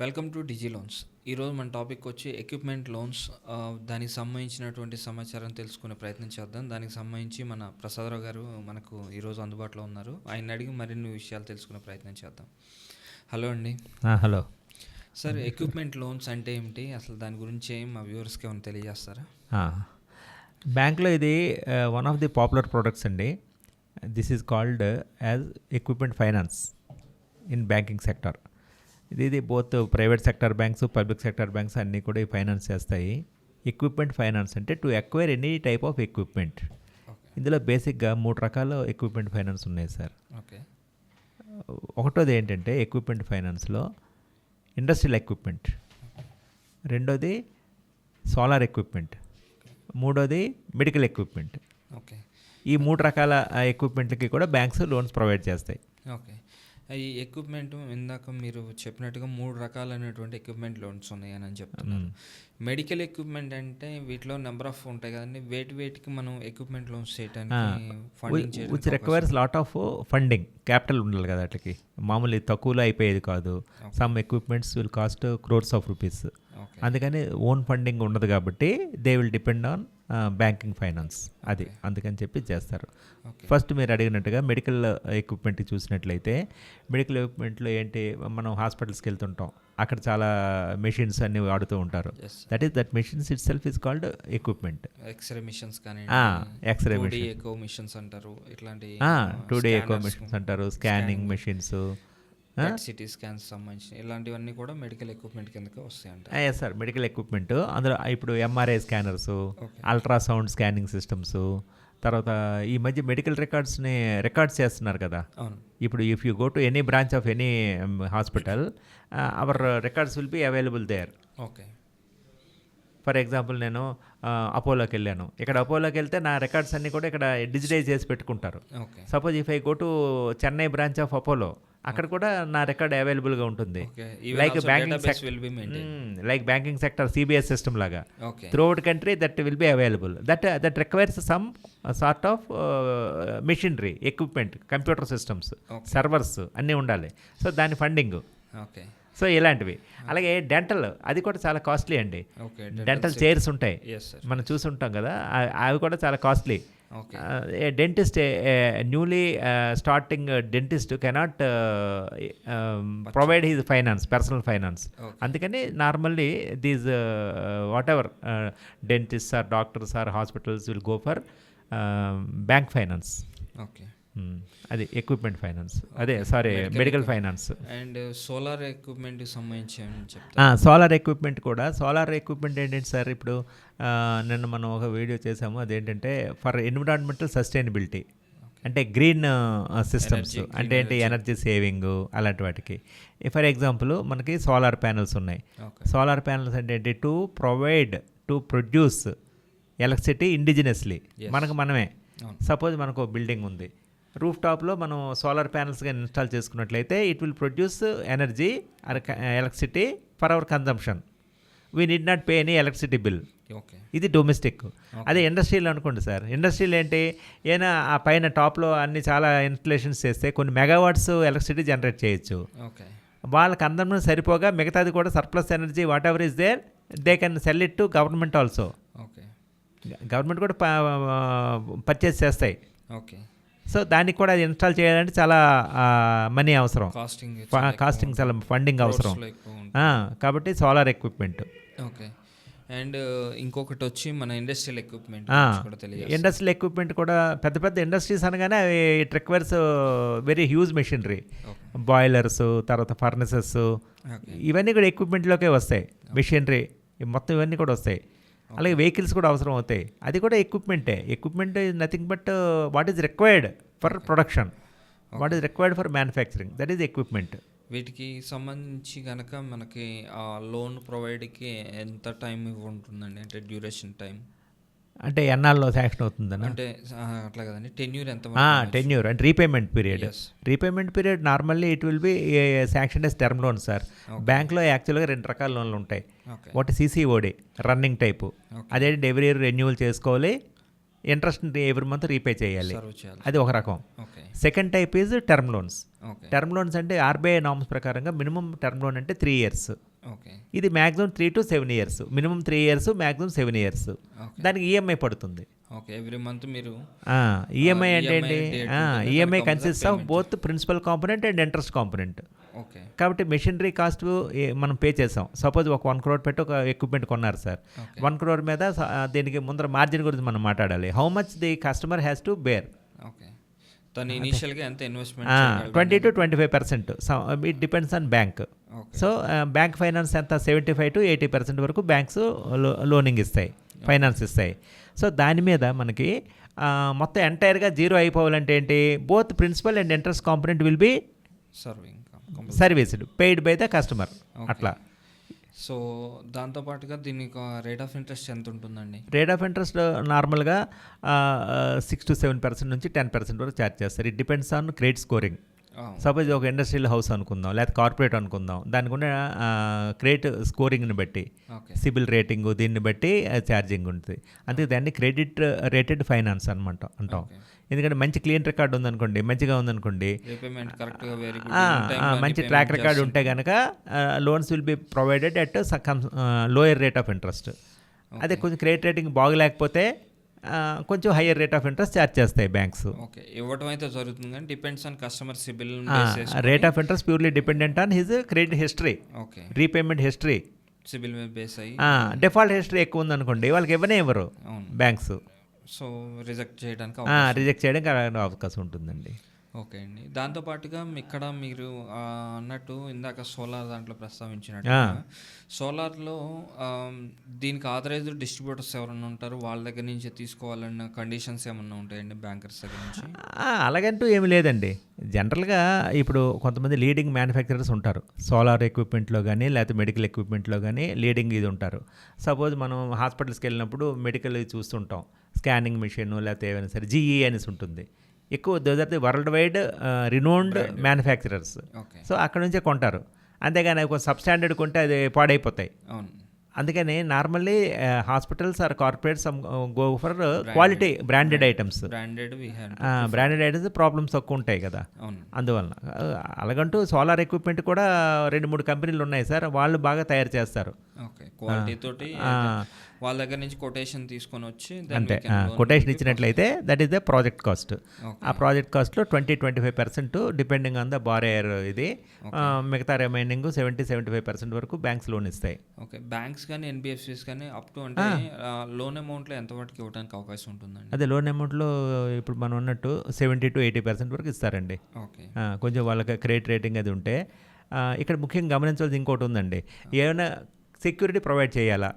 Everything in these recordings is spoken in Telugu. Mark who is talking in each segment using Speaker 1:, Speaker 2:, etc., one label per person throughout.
Speaker 1: Welcome to digi loans. ఈరోజు మన టాపిక్ వచ్చి ఎక్విప్మెంట్ లోన్స్. దానికి సంబంధించినటువంటి సమాచారం తెలుసుకునే ప్రయత్నం చేద్దాం. దానికి సంబంధించి మన ప్రసాదరావు గారు మనకు ఈరోజు అందుబాటులో ఉన్నారు. ఆయన అడిగి మరిన్ని విషయాలు తెలుసుకునే ప్రయత్నం చేద్దాం. హలో అండి.
Speaker 2: హలో
Speaker 1: సార్, ఎక్విప్మెంట్ లోన్స్ అంటే ఏమిటి, అసలు దాని గురించి మా వ్యూవర్స్కి ఏమైనా తెలియజేస్తారా?
Speaker 2: బ్యాంక్లో ఇది one of the popular products అండి. This is called as equipment finance in banking sector. ఇది both private sector banks, public sector banks అన్నీ కూడా ఈ ఫైనాన్స్ చేస్తాయి. ఎక్విప్మెంట్ ఫైనాన్స్ అంటే to acquire any type of equipment. ఇందులో బేసిక్గా 3 రకాల ఎక్విప్మెంట్ ఫైనాన్స్ ఉన్నాయి సార్.
Speaker 1: ఓకే.
Speaker 2: ఒకటోది ఏంటంటే ఎక్విప్మెంట్ ఫైనాన్స్లో ఇండస్ట్రియల్ ఎక్విప్మెంట్, రెండోది సోలార్ ఎక్విప్మెంట్, మూడోది మెడికల్ ఎక్విప్మెంట్.
Speaker 1: ఓకే.
Speaker 2: ఈ 3 రకాల ఎక్విప్మెంట్లకి కూడా బ్యాంక్స్ లోన్స్ ప్రొవైడ్ చేస్తాయి.
Speaker 1: ఓకే. ఈ ఎక్విప్మెంట్ ఇందాక మీరు చెప్పినట్టుగా 3 రకాలైనటువంటి ఎక్విప్మెంట్ లోన్స్ ఉన్నాయని చెప్తున్నారు. మెడికల్ ఎక్విప్మెంట్ అంటే వీటిలో నెంబర్ ఆఫ్ ఉంటాయి కదండి. వేటికి మనం ఎక్విప్మెంట్ లోన్స్ చేయడానికి ఫండింగ్ చేయడం
Speaker 2: which requires lot of funding, capital ఉండాలి కదా. వాటికి మామూలు తక్కువలో అయిపోయేది కాదు. Some equipments will cost crores of rupees. అందుకని ఓన్ ఫండింగ్ ఉండదు కాబట్టి they will depend on banking finance. అది అందుకని చెప్పి చేస్తారు. ఫస్ట్ మీరు అడిగినట్టుగా మెడికల్ ఎక్విప్మెంట్ చూసినట్లయితే, మెడికల్ ఎక్విప్మెంట్లో ఏంటి, మనం హాస్పిటల్స్కి వెళ్తుంటాం, అక్కడ చాలా మెషిన్స్ అన్ని వాడుతూ ఉంటారు. That machines itself is called equipment.
Speaker 1: X ray machines కానీ,
Speaker 2: ఎక్స్రే
Speaker 1: ఎకో మిషన్స్ అంటారు, ఇట్లాంటి
Speaker 2: 2D ఎకో మిషన్స్ అంటారు, స్కానింగ్ మెషిన్స్,
Speaker 1: సిటీ స్కాన్స్ సంబంధించి ఇలాంటివన్నీ కూడా మెడికల్ ఎక్విప్మెంట్ కిందకి వస్తాయంట.
Speaker 2: Yes sir, medical equipment. అందులో ఇప్పుడు MRI scanners, ultrasound scanning systems, తర్వాత ఈ మధ్య మెడికల్ రికార్డ్స్ని రికార్డ్స్ చేస్తున్నారు కదా. ఇప్పుడు if you go to any branch of any hospital, our records will be available there.
Speaker 1: Okay.
Speaker 2: For example నేను అపోలోకి వెళ్ళాను. ఇక్కడ అపోలోకి వెళ్తే నా రికార్డ్స్ అన్నీ కూడా ఇక్కడ డిజిటైజ్ చేసి పెట్టుకుంటారు. Suppose if I go to Chennai branch of Apollo, అక్కడ కూడా నా రికార్డ్ అవైలబుల్గా ఉంటుంది. Like banking sector CBS system లాగా throughout country that will be available. That requires some sort of machinery, equipment, computer systems, servers అన్నీ ఉండాలి. సో దాని ఫండింగ్.
Speaker 1: ఓకే.
Speaker 2: సో ఇలాంటివి. అలాగే డెంటల్, అది కూడా చాలా కాస్ట్లీ అండి. డెంటల్ చైర్స్ ఉంటాయి, మనం చూసుంటాం కదా, అవి కూడా చాలా costly. Dentist, newly starting dentist cannot provide his finance, personal finance. అందుకని normally these whatever dentist or doctors or hospitals will go for bank finance.
Speaker 1: Okay.
Speaker 2: అది ఎక్విప్మెంట్ ఫైనాన్స్, అదే sorry medical finance.
Speaker 1: And solar equipment సంబంధించి
Speaker 2: సోలార్ ఎక్విప్మెంట్ కూడా. సోలార్ ఎక్విప్మెంట్ ఏంటంటే సార్, ఇప్పుడు నిన్న మనం ఒక వీడియో చేసాము, అదేంటంటే ఫర్ ఎన్విరాన్మెంటల్ సస్టైనబిలిటీ, అంటే గ్రీన్ సిస్టమ్స్, అంటే ఏంటి, ఎనర్జీ సేవింగ్, అలాంటి వాటికి. ఫర్ ఎగ్జాంపుల్ మనకి సోలార్ ప్యానల్స్ ఉన్నాయి. సోలార్ ప్యానల్స్ అంటే ఏంటి, టు ప్రొడ్యూస్ ఎలక్ట్రిసిటీ ఇండిజినస్లీ, మనమే. సపోజ్ మనకు బిల్డింగ్ ఉంది, రూఫ్ టాప్లో మనం సోలార్ ప్యానల్స్గా ఇన్స్టాల్ చేసుకున్నట్లయితే it will produce energy electricity for hour consumption. We need not pay any electricity bill. ఇది డొమెస్టిక్. అదే ఇండస్ట్రీలో అనుకోండి సార్, ఇండస్ట్రీలో ఏంటి, ఏమైనా ఆ పైన టాప్లో అన్ని చాలా ఇన్స్టలేషన్స్ చేస్తే కొన్ని మెగావాట్స్ ఎలక్ట్రిసిటీ జనరేట్ చేయొచ్చు. వాళ్ళ కన్జంప్షన్ సరిపోగా మిగతాది కూడా surplus energy whatever is there, they can sell it to government also. Government కూడా పర్చేస్ చేస్తాయి.
Speaker 1: ఓకే.
Speaker 2: సో దానికి కూడా అది ఇన్స్టాల్ చేయాలంటే చాలా మనీ అవసరం, కాస్టింగ్ చాలా ఫండింగ్ అవసరం. కాబట్టి సోలార్ ఎక్విప్మెంట్.
Speaker 1: ఓకే. అండ్ ఇంకొకటి వచ్చి మన ఇండస్ట్రియల్ ఎక్విప్మెంట్.
Speaker 2: ఇండస్ట్రియల్ ఎక్విప్మెంట్ కూడా పెద్ద పెద్ద ఇండస్ట్రీస్ అనగానే అవి it requires very huge machinery, boilers, తర్వాత ఫర్నెసెస్, ఇవన్నీ కూడా ఎక్విప్మెంట్లోకే వస్తాయి. మెషినరీ మొత్తం ఇవన్నీ కూడా వస్తాయి. అలాగే వెహికల్స్ కూడా అవసరం అవుతాయి, అది కూడా ఎక్విప్మెంటే. Equipment is nothing but what is required for production, what is required for manufacturing, that is equipment.
Speaker 1: వీటికి సంబంధించి కనుక మనకి లోన్ ప్రొవైడ్కి ఎంత టైం ఉంటుందండి, అంటే డ్యూరేషన్ టైం?
Speaker 2: అంటే ఎన్నాళ్ళలో శాంక్షన్ అవుతుందని
Speaker 1: అంటే అట్లా కదండి, టెన్యూర్ ఎంత?
Speaker 2: టెన్యూర్ అంటే repayment period normally it will be sanction as term loan sir. బ్యాంక్లో యాక్చువల్గా 2 రకాల లోన్లు ఉంటాయి. ఒకటి సిసిఓడి, రన్నింగ్ టైపు, అదేంటి ఎవ్రీ ఇయర్ రెన్యూవల్ చేసుకోవాలి. ఇంట్రెస్ట్ ఎవ్రీ మంత్ రీపే చేయాలి.
Speaker 1: సర్వ్ చేయాలి.
Speaker 2: అది ఒక రకం.
Speaker 1: Okay.
Speaker 2: Second type is term loans.
Speaker 1: Okay.
Speaker 2: Term loans అంటే ఆర్బీఐ నామ్స్ ప్రకారంగా మినిమం టర్మ్ లోన్ అంటే 3 ఇయర్స్.
Speaker 1: ఓకే.
Speaker 2: ఇది maximum 3 to 7 years. Minimum 3 years, maximum 7 years.
Speaker 1: Okay.
Speaker 2: దానికి ఈఎంఐ పడుతుంది.
Speaker 1: ఓకే. ఎవ్రీ మంత్ మీరు
Speaker 2: ఈఎంఐ అంటే
Speaker 1: EMI
Speaker 2: ఏంటి?
Speaker 1: date ఉంటుంది.
Speaker 2: ఈఎంఐ
Speaker 1: దానికి
Speaker 2: consist of
Speaker 1: payment
Speaker 2: both principal component and interest component.
Speaker 1: Okay.
Speaker 2: కాబట్టి మెషినరీ కాస్ట్ మనం పే చేసాం. సపోజ్ ఒక 1 crore పెట్టి ఒక ఎక్విప్మెంట్ కొన్నారు సార్.
Speaker 1: ఓకే.
Speaker 2: 1 crore మీద దీనికి ముందర మార్జిన్ గురించి మనం మాట్లాడాలి. How much the customer has to bear?
Speaker 1: Okay. తను ఇనిషియల్గా ఎంత investment
Speaker 2: 20 to 25%. It depends on bank.
Speaker 1: Okay.
Speaker 2: So bank finance ఎంత 75 to 80% వరకు బ్యాంక్స్ లోనింగ్ ఇస్తాయి, ఫైనాన్స్ ఇస్తాయి. సో దాని మీద మనకి మొత్తం ఎంటైర్గా జీరో అయిపోవాలంటే ఏంటి? Both principal and interest component will be
Speaker 1: serving
Speaker 2: serviced paid by the customer. అట్లా.
Speaker 1: సో దాంతోపాటుగా దీనికి రేట్ ఆఫ్ ఇంట్రెస్ట్ ఎంత ఉంటుందండి?
Speaker 2: రేట్ ఆఫ్ ఇంట్రెస్ట్ నార్మల్గా 6 to 7% నుంచి 10% వరకు ఛార్జ్ చేస్తారు. It depends on credit scoring. Suppose ఒక ఇండస్ట్రియల్ హౌస్ అనుకుందాం, లేదా కార్పొరేట్ అనుకుందాం, దానికి ఉన్న క్రెడిట్ స్కోరింగ్ని బట్టి,
Speaker 1: ఓకే.
Speaker 2: సిబిల్ రేటింగ్ దీన్ని బట్టి ఛార్జింగ్ ఉంటుంది. అందుకే దాన్ని క్రెడిట్ రేటెడ్ ఫైనాన్స్ అనమాట అంటాం.
Speaker 1: ఓకే.
Speaker 2: ఎందుకంటే మంచి క్లీన్ రికార్డ్ ఉందనుకోండి, మంచిగా ఉందనుకోండి,
Speaker 1: రీపేమెంట్ కరెక్ట్గా వెరీ
Speaker 2: మంచి ట్రాక్ రికార్డ్ ఉంటే కనుక loans will be provided at lower rate of interest. అదే కొంచెం క్రెడిట్ రేటింగ్ బాగలేకపోతే కొంచెం higher rate of interest charge చేస్తాయి బ్యాంక్స్.
Speaker 1: ఓకే. ఇవ్వడం అయితే జరుగుతుంది కానీ depends on customer CIBIL
Speaker 2: rate of interest purely dependent on his credit history,
Speaker 1: okay,
Speaker 2: repayment history.
Speaker 1: CIBIL మీద బేస్ అయ్యి
Speaker 2: డిఫాల్ట్ హిస్టరీ ఎక్కువ ఉందనుకోండి, వాళ్ళకి ఇవ్వనే ఇవ్వరు
Speaker 1: అవును.
Speaker 2: బ్యాంక్స్.
Speaker 1: సో రిజెక్ట్ చేయడానికి
Speaker 2: రిజెక్ట్ చేయడానికి అవకాశం ఉంటుందండి.
Speaker 1: ఓకే అండి. దాంతోపాటుగా ఇక్కడ మీరు అన్నట్టు ఇందాక సోలార్ దాంట్లో ప్రస్తావించినట్టు సోలార్లో దీనికి ఆథరైజ్డ్ డిస్ట్రిబ్యూటర్స్ ఎవరైనా ఉంటారు, వాళ్ళ దగ్గర నుంచి తీసుకోవాలన్న కండిషన్స్ ఏమన్నా ఉంటాయండి బ్యాంకర్స్ దగ్గర నుంచి?
Speaker 2: అలాగంటూ ఏమి లేదండి. జనరల్గా ఇప్పుడు కొంతమంది లీడింగ్ మ్యానుఫ్యాక్చరర్స్ ఉంటారు సోలార్ ఎక్విప్మెంట్లో కానీ, లేకపోతే మెడికల్ ఎక్విప్మెంట్లో కానీ లింగ్ ఇది ఉంటారు. సపోజ్ మనం హాస్పిటల్స్కి వెళ్ళినప్పుడు మెడికల్ చూస్తుంటాం, స్కానింగ్ మిషన్ లేకపోతే ఏమైనా సరే జీఈ అనేసి ఉంటుంది. ఎక్కువ those are the world wide renowned manufacturers. So అక్కడ నుంచే కొంటారు. అంతేగాని కొంచెం సబ్స్టాండర్డ్ కొంటే అది పాడైపోతాయి.
Speaker 1: అవును.
Speaker 2: అందుకని normally hospitals or corporates go for quality branded items. Branded items problems తక్కువ ఉంటాయి కదా, అందువలన. అలాగంటూ సోలార్ ఎక్విప్మెంట్ కూడా 2-3 కంపెనీలు ఉన్నాయి సార్, వాళ్ళు బాగా తయారు చేస్తారు.
Speaker 1: ఓకే. క్వాలిటీ తోటి వాళ్ళ దగ్గర నుంచి కొటేషన్ తీసుకొని వచ్చి
Speaker 2: అంతే. కొటేషన్ ఇచ్చినట్లయితే that is the project cost. ఆ ప్రాజెక్ట్ కాస్ట్లో 20-25% డిపెండింగ్ ఆన్ ద బారయర్ ఇది. మిగతా రిమైనింగ్ 70-75% వరకు బ్యాంక్స్ లోన్ ఇస్తాయి.
Speaker 1: ఓకే. బ్యాంక్స్ కానీ ఎన్బిఎఫ్సిస్ కానీ అప్ టు అంటే లోన్ అమౌంట్లో ఎంత వరకు ఇవ్వడానికి అవకాశం ఉంటుందండి?
Speaker 2: అదే లోన్ అమౌంట్లో ఇప్పుడు మనం ఉన్నట్టు 70-80% వరకు ఇస్తారండి.
Speaker 1: ఓకే.
Speaker 2: కొంచెం వాళ్ళకి క్రెడిట్ రేటింగ్ అది ఉంటే. ఇక్కడ ముఖ్యంగా గమనించాల్సి ఇంకోటి ఉందండి, ఏమైనా సెక్యూరిటీ ప్రొవైడ్ చేయాలా?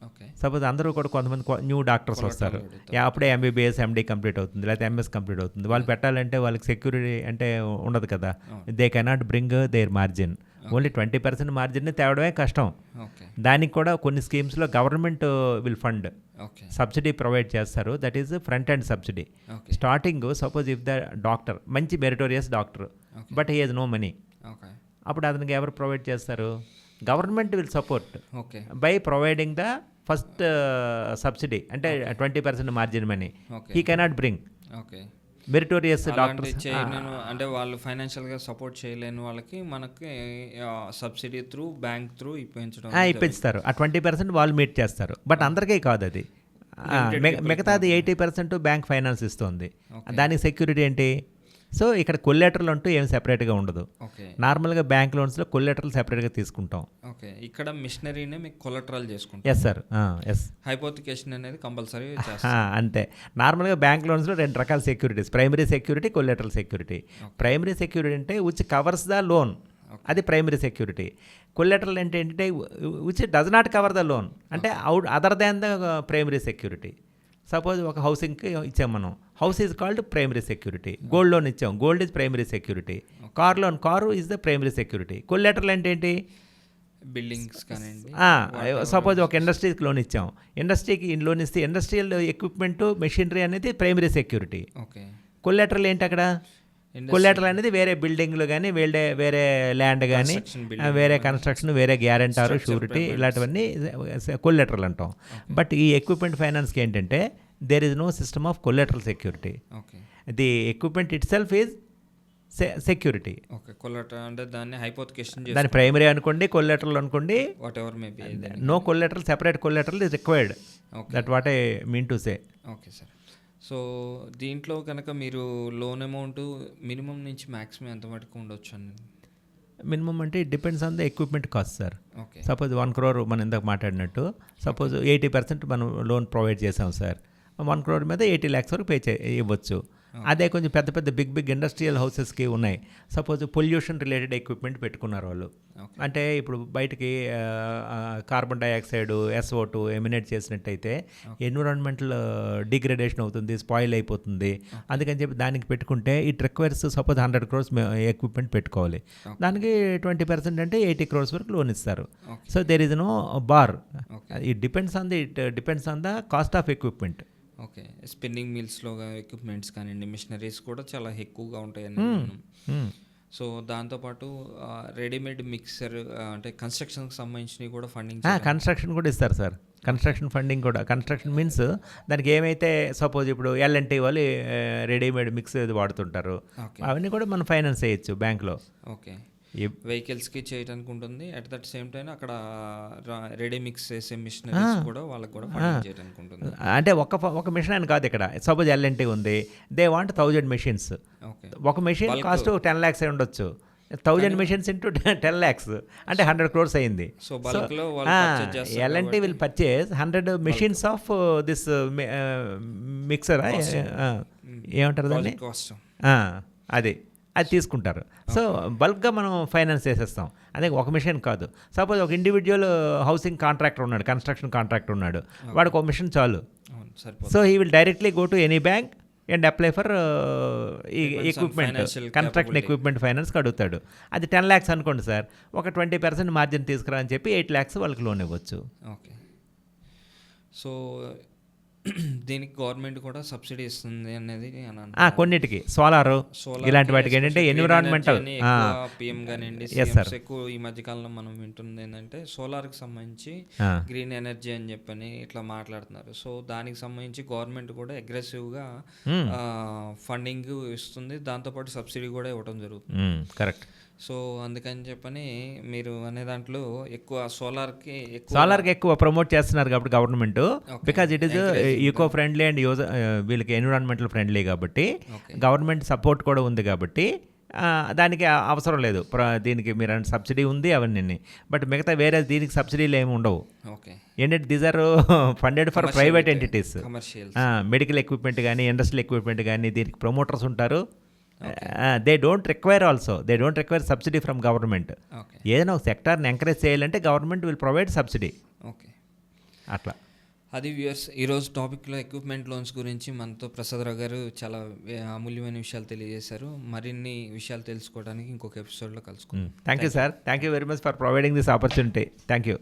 Speaker 1: ఓకే.
Speaker 2: సపోజ్ అందరూ కూడా కొంతమంది న్యూ డాక్టర్స్ వస్తారు, అప్పుడే ఎంబీబీఎస్ ఎండీ కంప్లీట్ అవుతుంది, లేకపోతే ఎంఎస్ కంప్లీట్ అవుతుంది. వాళ్ళు పెట్టాలంటే వాళ్ళకి సెక్యూరిటీ అంటే ఉండదు కదా. They cannot bring their margin. Only 20% మార్జిన్ని తేవడమే కష్టం. దానికి కూడా కొన్ని స్కీమ్స్లో government will fund subsidy provide చేస్తారు. That is front and subsidy. Starting suppose if the doctor మంచి meritorious doctor but he has no money, అప్పుడు అతనికి ఎవరు ప్రొవైడ్ చేస్తారు? Government will support by providing the first subsidy, అంటే 20% margin money. He cannot bring meritorious doctors.
Speaker 1: అంటే వాళ్ళు ఫైనాన్షియల్గా సపోర్ట్ చేయలేని వాళ్ళకి మనకి సబ్సిడీ త్రూ బ్యాంక్ త్రూ
Speaker 2: ఇప్పిస్తారు. ఆ 20% వాళ్ళు మీట్ చేస్తారు. బట్ అందరికీ కాదు అది. మిగతాది 80% బ్యాంక్ ఫైనాన్స్ ఇస్తుంది. దానికి సెక్యూరిటీ ఏంటి? సో ఇక్కడ కొల్లెటరల్ అంటూ ఏం సెపరేట్గా ఉండదు. నార్మల్గా బ్యాంక్ లోన్స్లో కొల్లెటరల్ సెపరేట్గా తీసుకుంటాం.
Speaker 1: ఓకే. ఇక్కడ మిషనరీనే మీకు కొల్లెటరల్ చేసుకుంటాం.
Speaker 2: Yes sir, yes.
Speaker 1: హైపోథికేషన్ అనేది కంపల్సరీ
Speaker 2: అంతే. నార్మల్గా బ్యాంక్ లోన్స్లో 2 రకాల securities, primary security, collateral security. Primary security అంటే విచ్ కవర్స్ ద లోన్, అది ప్రైమరీ సెక్యూరిటీ. కొల్లెటరల్ అంటే ఏంటంటే which does not cover the loan, అంటే other than the primary security. Suppose ఒక హౌసింగ్కి ఇచ్చాం మనం, house is called primary security. Gold loan ఇచ్చాం, gold is primary security. Car loan, car is the primary security. Collateral అంటే ఏంటి?
Speaker 1: బిల్డింగ్స్ కానీ.
Speaker 2: సపోజ్ ఒక ఇండస్ట్రీకి లోన్ ఇచ్చాం, ఇండస్ట్రీకి లోన్ ఇస్తే ఇండస్ట్రియల్ ఎక్విప్మెంట్ మెషినరీ అనేది ప్రైమరీ సెక్యూరిటీ. కొల్లెటరల్ ఏంటి అక్కడ? కొల్లెటరల్ అనేది వేరే బిల్డింగ్లు కానీ, వేరే ల్యాండ్ కానీ, వేరే కన్స్ట్రక్షన్, వేరే గ్యారెంటారు, షూరిటీ, ఇలాంటివన్నీ కొల్లెటరల్ అంటాం. బట్ ఈ ఎక్విప్మెంట్ ఫైనాన్స్కి ఏంటంటే there is no system of collateral security.
Speaker 1: Okay.
Speaker 2: The equipment itself is security.
Speaker 1: Okay. Collateral అంటే దాన్ని హైపోథికేషన్
Speaker 2: దాని ప్రైమరీ అనుకోండి, కొలాటరల్ అనుకోండి,
Speaker 1: whatever may be.
Speaker 2: No collateral, separate collateral is required.
Speaker 1: Okay.
Speaker 2: That what I mean to say.
Speaker 1: Okay sir. So దీంట్లో కనుక మీరు లోన్ అమౌంట్ మినిమం నుంచి మ్యాక్సిమం ఎంత మటుకు ఉండొచ్చు అని?
Speaker 2: మినిమం అంటే it depends on the equipment cost sir.
Speaker 1: Okay.
Speaker 2: Suppose 1 crore మనం ఇందాక మాట్లాడినట్టు, సపోజ్ 80% మనం లోన్ ప్రొవైడ్ చేసాం సార్, 1 crore మీద 80 lakhs వరకు ఇవ్వచ్చు. అదే కొంచెం పెద్ద పెద్ద బిగ్ ఇండస్ట్రియల్ హౌసెస్కి ఉన్నాయి. సపోజ్ పొల్యూషన్ రిలేటెడ్ ఎక్విప్మెంట్ పెట్టుకున్నారు వాళ్ళు. అంటే ఇప్పుడు బయటికి కార్బన్ డైఆక్సైడ్, SO2 ఎమినేట్ చేసినట్టయితే ఎన్విరాన్మెంటల్ డిగ్రేడేషన్ అవుతుంది, స్పాయిల్ అయిపోతుంది. అందుకని చెప్పి దానికి పెట్టుకుంటే it requires suppose 100 crores equipment పెట్టుకోవాలి. దానికి 20% అంటే 80 crores వరకు లోన్ ఇస్తారు. So there is no bar. It depends on the cost of equipment.
Speaker 1: Okay. Spinning మిల్స్లో ఎక్విప్మెంట్స్ కానివ్వండి, మిషనరీస్ కూడా చాలా ఎక్కువగా ఉంటాయని. సో దాంతోపాటు రెడీమేడ్ మిక్సర్ అంటే కన్స్ట్రక్షన్కి సంబంధించినవి కూడా ఫండింగ్.
Speaker 2: కన్స్ట్రక్షన్ కూడా ఇస్తారు సార్. కన్స్ట్రక్షన్ ఫండింగ్ కూడా. కన్స్ట్రక్షన్ మీన్స్ దానికి ఏమైతే సపోజ్ ఇప్పుడు L&T వాళ్ళు రెడీమేడ్ మిక్స్ వాడుతుంటారు, అవన్నీ కూడా మనం ఫైనాన్స్ చేయొచ్చు బ్యాంక్లో.
Speaker 1: ఓకే. వెహికల్స్కి చేయడానికి ఉంటుంది. అట్ దట్ సేమ్ టైం అక్కడ రెడీ మిక్స్ చేసే మిషనరీస్ కూడా వాళ్ళకి కూడా ఫండింగ్ చేయడానికి ఉంటుంది.
Speaker 2: అంటే ఒక మిషన్ అని కాదు, ఇక్కడ సపోజ్ L&T ఉంది, దే వాంట్ 1000 మెషిన్స్.
Speaker 1: ఓకే.
Speaker 2: ఒక మెషిన్ కాస్ట్ 10 lakhs అయి ఉండొచ్చు. 1000 మెషిన్స్ ఇంటూ 10 lakhs అంటే 100 crores అయింది.
Speaker 1: సో బల్క్లో
Speaker 2: L&T will purchase 100 machines of this mixer, ఏమంటారు దాన్ని, అది తీసుకుంటారు. సో బల్క్గా మనం ఫైనాన్స్ చేసేస్తాం. అదే ఒక మిషన్ కాదు. సపోజ్ ఒక ఇండివిజువల్ హౌసింగ్ కాంట్రాక్టర్ ఉన్నాడు, కన్స్ట్రక్షన్ కాంట్రాక్టర్ ఉన్నాడు, వాడికి ఒక మిషన్ చాలు. So he will directly go to any bank and apply for equipment, construction equipment ఫైనాన్స్కి అడుగుతాడు. అది 10 lakhs అనుకోండి సార్, ఒక 20% మార్జిన్ తీసుకురా అని చెప్పి 8 lakhs వాళ్ళకి లోన్ ఇవ్వచ్చు.
Speaker 1: ఓకే. సో దీనికి గవర్నమెంట్ కూడా సబ్సిడీ ఇస్తుంది అనేది
Speaker 2: కొన్నిటికి, సోలార్ ఇలాంటి వాటికి ఏంటంటే ఎన్విరాన్మెంటల్
Speaker 1: పిఎం కానివ్వండి, ఎక్కువ ఈ మధ్యకాలంలో మనం వింటుంది ఏంటంటే సోలార్కి సంబంధించి గ్రీన్ ఎనర్జీ అని చెప్పని ఇట్లా మాట్లాడుతున్నారు. సో దానికి సంబంధించి గవర్నమెంట్ కూడా అగ్రెసివ్గా ఫండింగ్ ఇస్తుంది, దాంతోపాటు సబ్సిడీ కూడా ఇవ్వడం జరుగుతుంది.
Speaker 2: కరెక్ట్.
Speaker 1: సో అందుకని చెప్పని మీరు అనే దాంట్లో ఎక్కువ సోలార్కి
Speaker 2: ఎక్కువ ప్రమోట్ చేస్తున్నారు కాబట్టి government, because it is eco friendly and వీళ్ళకి ఎన్విరాన్మెంటల్ ఫ్రెండ్లీ కాబట్టి గవర్నమెంట్ సపోర్ట్ కూడా ఉంది కాబట్టి దానికి అవసరం లేదు. దీనికి మీరు సబ్సిడీ ఉంది అవన్నీ, బట్ మిగతా వేరే దీనికి సబ్సిడీలు ఏమి ఉండవు. ఏంటంటే these are funded for private entities. Medical equipment కానీ, ఇండస్ట్రియల్ ఎక్విప్మెంట్ కానీ దీనికి ప్రమోటర్స్ ఉంటారు. They don't require subsidy from government. ఏదైనా ఒక సెక్టార్ని ఎంకరేజ్ చేయాలంటే government will provide subsidy.
Speaker 1: Okay.
Speaker 2: అట్లా
Speaker 1: అది వ్యూయర్స్, ఈరోజు టాపిక్లో ఎక్విప్మెంట్ లోన్స్ గురించి మనతో ప్రసాదరావు గారు చాలా అమూల్యమైన విషయాలు తెలియజేశారు. మరిన్ని విషయాలు తెలుసుకోవడానికి ఇంకొక ఎపిసోడ్లో కలుసుకుందాం.
Speaker 2: Thank you sir. Thank you very much for providing this opportunity. Thank you.